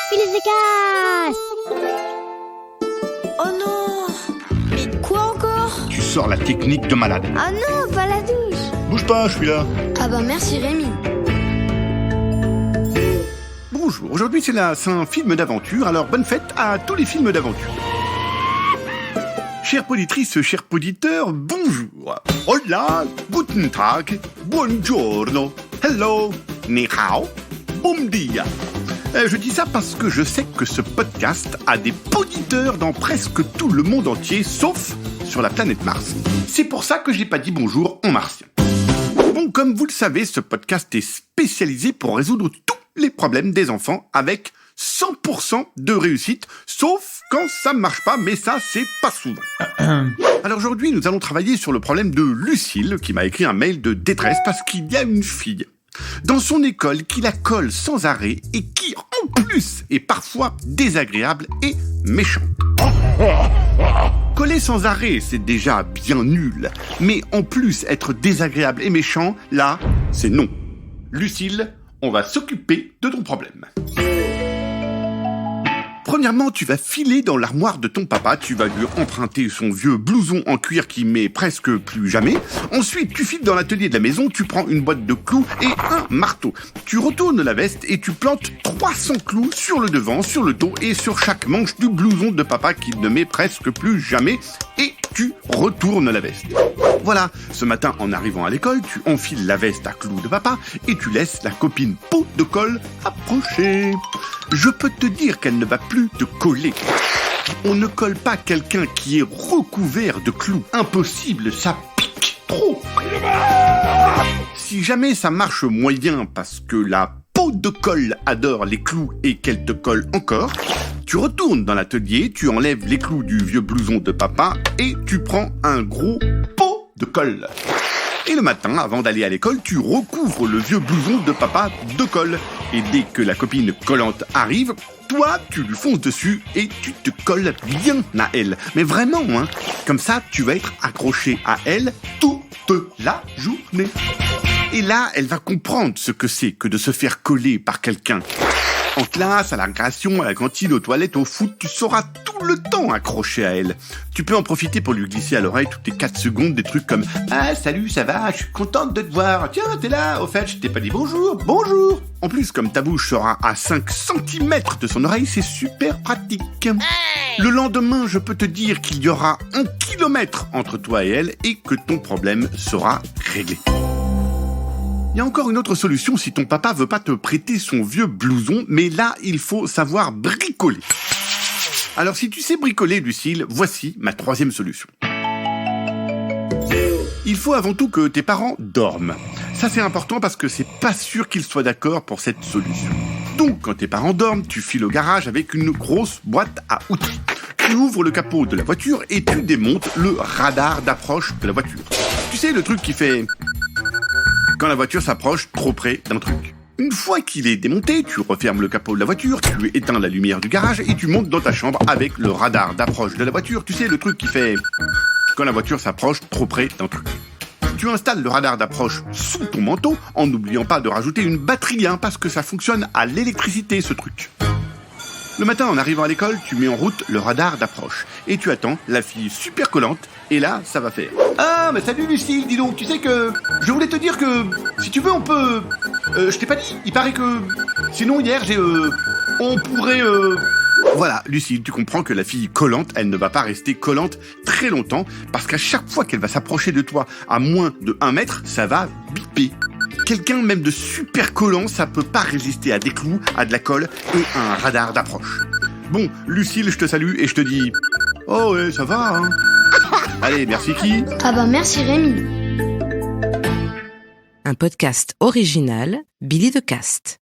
Filet efficace. Oh non! Mais quoi encore? Tu sors la technique de malade. Ah non, pas la douche! Bouge pas, je suis là. Ah bah merci Rémi. Bonjour, aujourd'hui c'est un film d'aventure, alors bonne fête à tous les films d'aventure. Chères poditrices, chers poditeurs, bonjour. Hola, guten Tag, buongiorno, hello, ni hao, bom dia. Je dis ça parce que je sais que ce podcast a des poditeurs dans presque tout le monde entier, sauf sur la planète Mars. C'est pour ça que j'ai pas dit bonjour en martien. Bon, comme vous le savez, ce podcast est spécialisé pour résoudre tous les problèmes des enfants avec 100% de réussite, sauf quand ça ne marche pas, mais ça, c'est pas souvent. Alors aujourd'hui, nous allons travailler sur le problème de Lucille, qui m'a écrit un mail de détresse parce qu'il y a une fille dans son école qui la colle sans arrêt et qui, en plus, est parfois désagréable et méchante. Coller sans arrêt, c'est déjà bien nul, mais en plus, être désagréable et méchant, là, c'est non. Lucille, on va s'occuper de ton problème. Premièrement, tu vas filer dans l'armoire de ton papa, tu vas lui emprunter son vieux blouson en cuir qui met presque plus jamais. Ensuite, tu files dans l'atelier de la maison, tu prends une boîte de clous et un marteau. Tu retournes la veste et tu plantes 300 clous sur le devant, sur le dos et sur chaque manche du blouson de papa qui ne met presque plus jamais. Et tu retournes la veste. Voilà, ce matin en arrivant à l'école, tu enfiles la veste à clous de papa et tu laisses la copine peau de colle approcher. Je peux te dire qu'elle ne va plus te coller. On ne colle pas quelqu'un qui est recouvert de clous. Impossible, ça pique trop. Si jamais ça marche moyen parce que la peau de colle adore les clous et qu'elle te colle encore, tu retournes dans l'atelier, tu enlèves les clous du vieux blouson de papa et tu prends un gros pot de colle. Et le matin, avant d'aller à l'école, tu recouvres le vieux blouson de papa de colle. Et dès que la copine collante arrive, toi, tu lui fonces dessus et tu te colles bien à elle. Mais vraiment, hein. Comme ça, tu vas être accroché à elle toute la journée. Et là, elle va comprendre ce que c'est que de se faire coller par quelqu'un. En classe, à la récréation, à la cantine, aux toilettes, au foot, tu seras tout le temps accroché à elle. Tu peux en profiter pour lui glisser à l'oreille toutes les 4 secondes des trucs comme « Ah, salut, ça va, je suis contente de te voir. Tiens, t'es là, au fait, je t'ai pas dit bonjour, bonjour !» En plus, comme ta bouche sera à 5 cm de son oreille, c'est super pratique. Le lendemain, je peux te dire qu'il y aura 1 kilomètre entre toi et elle et que ton problème sera réglé. Il y a encore une autre solution si ton papa veut pas te prêter son vieux blouson, mais là, il faut savoir bricoler. Alors, si tu sais bricoler, Lucille, voici ma 3e solution. Il faut avant tout que tes parents dorment. Ça, c'est important parce que c'est pas sûr qu'ils soient d'accord pour cette solution. Donc, quand tes parents dorment, tu files au garage avec une grosse boîte à outils. Tu ouvres le capot de la voiture et tu démontes le radar d'approche de la voiture. Tu sais, le truc qui fait... quand la voiture s'approche trop près d'un truc. Une fois qu'il est démonté, tu refermes le capot de la voiture, tu éteins la lumière du garage et tu montes dans ta chambre avec le radar d'approche de la voiture. Tu sais, le truc qui fait quand la voiture s'approche trop près d'un truc. Tu installes le radar d'approche sous ton manteau en n'oubliant pas de rajouter une batterie, parce que ça fonctionne à l'électricité, ce truc. Le matin, en arrivant à l'école, tu mets en route le radar d'approche et tu attends la fille super collante et là, ça va faire. Ah, mais salut Lucille, dis donc, tu sais que je voulais te dire que si tu veux, on peut... je t'ai pas dit, il paraît que... Sinon, hier, on pourrait... Voilà, Lucille, tu comprends que la fille collante, elle ne va pas rester collante très longtemps parce qu'à chaque fois qu'elle va s'approcher de toi à moins de 1 mètre, ça va biper. Quelqu'un même de super collant, ça peut pas résister à des clous, à de la colle et à un radar d'approche. Bon, Lucille, je te salue et je te dis... Oh ouais, ça va, hein. Allez, merci qui ? Ah bah merci Rémi. Un podcast original, Billy de Cast.